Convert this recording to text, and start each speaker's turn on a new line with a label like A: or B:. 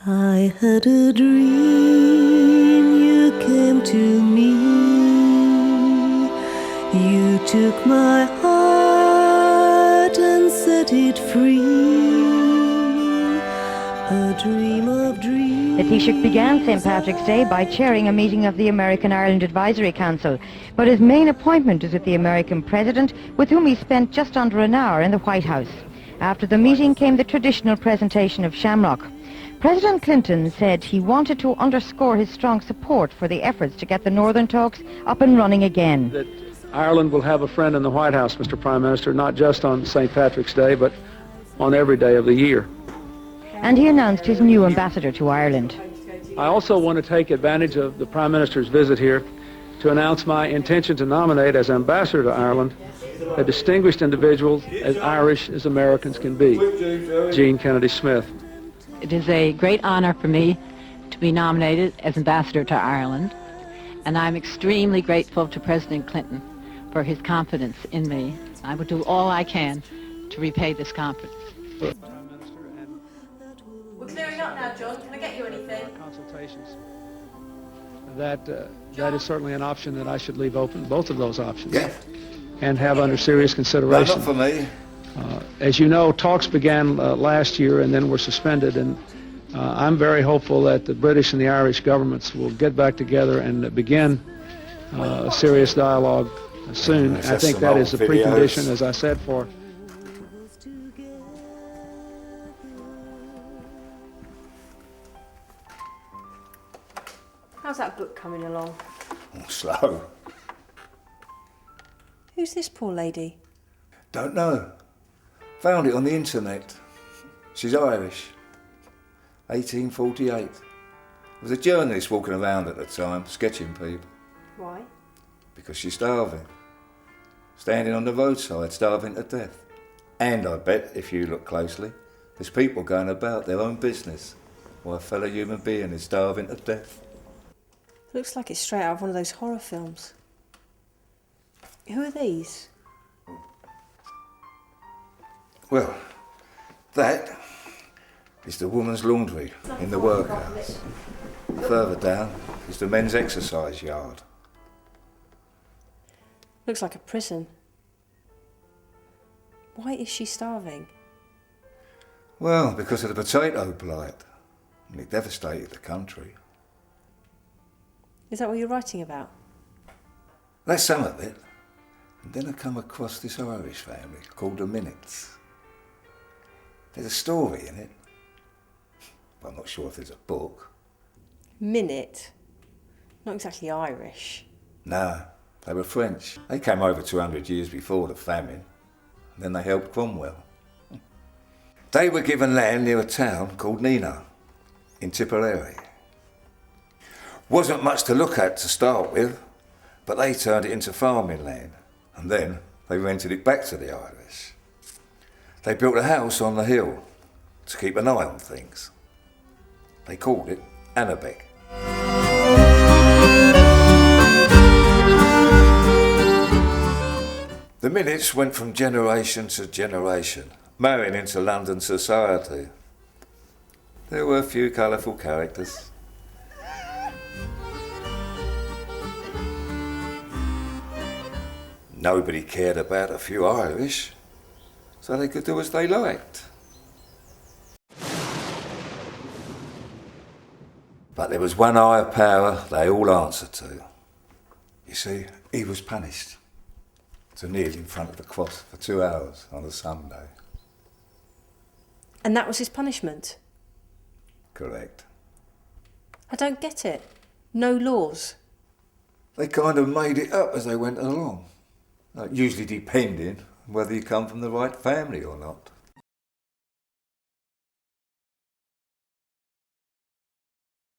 A: I had a dream, you came to me. You took my heart and set it free. A dream of dreams.
B: The Taoiseach began St. Patrick's Day by chairing a meeting of the American-Ireland Advisory Council, but his main appointment is with the American President, with whom he spent just under an hour in the White House. After the meeting came the traditional presentation of shamrock. President Clinton said he wanted to underscore his strong support for the efforts to get the Northern talks up and running again.
C: That Ireland will have a friend in the White House, Mr. Prime Minister, not just on St. Patrick's Day, but on every day of the year.
B: And he announced his new ambassador to Ireland.
C: I also want to take advantage of the Prime Minister's visit here to announce my intention to nominate as ambassador to Ireland a distinguished individual as Irish as Americans can be, Jean Kennedy Smith.
D: It is a great honor for me to be nominated as ambassador to Ireland, and I'm extremely grateful to President Clinton for his confidence in me. I will do all I can to repay this confidence.
E: We're clearing up now, John. Can I get you anything?
C: Consultations. That is certainly an option that I should leave open, both of those options.
F: Yeah.
C: And have under serious consideration.
F: No, not for me.
C: As you know, talks began last year and then were suspended, and I'm very hopeful that the British and the Irish governments will get back together and begin a serious dialogue soon. I think that is a precondition, as I said, for
E: How's that book coming along?
F: Oh, slow.
E: Who's this poor lady?
F: Don't know. Found it on the internet. She's Irish. 1848. There was a journalist walking around at the time, sketching people.
E: Why?
F: Because she's starving. Standing on the roadside, starving to death. And I bet, if you look closely, there's people going about their own business while a fellow human being is starving to death.
E: Looks like it's straight out of one of those horror films. Who are these?
F: Well, that is the woman's laundry in the workhouse. Further down is the men's exercise yard.
E: Looks like a prison. Why is she starving?
F: Well, because of the potato blight. And it devastated the country.
E: Is that what you're writing about?
F: That's some of it. And then I come across this Irish family called the Minnitts. There's a story in it, but I'm not sure if there's a book.
E: Minute? Not exactly Irish.
F: No, they were French. They came over 200 years before the famine, and then they helped Cromwell. They were given land near a town called Nina, in Tipperary. Wasn't much to look at to start with, but they turned it into farming land, and then they rented it back to the Irish. They built a house on the hill to keep an eye on things. They called it Anabeg. The Minnitts went from generation to generation, marrying into London society. There were a few colourful characters. Nobody cared about a few Irish, so they could do as they liked. But there was one higher power they all answered to. You see, he was punished to kneel in front of the cross for 2 hours on a Sunday.
E: And that was his punishment?
F: Correct.
E: I don't get it. No laws.
F: They kind of made it up as they went along. Usually depending on whether you come from the right family or not.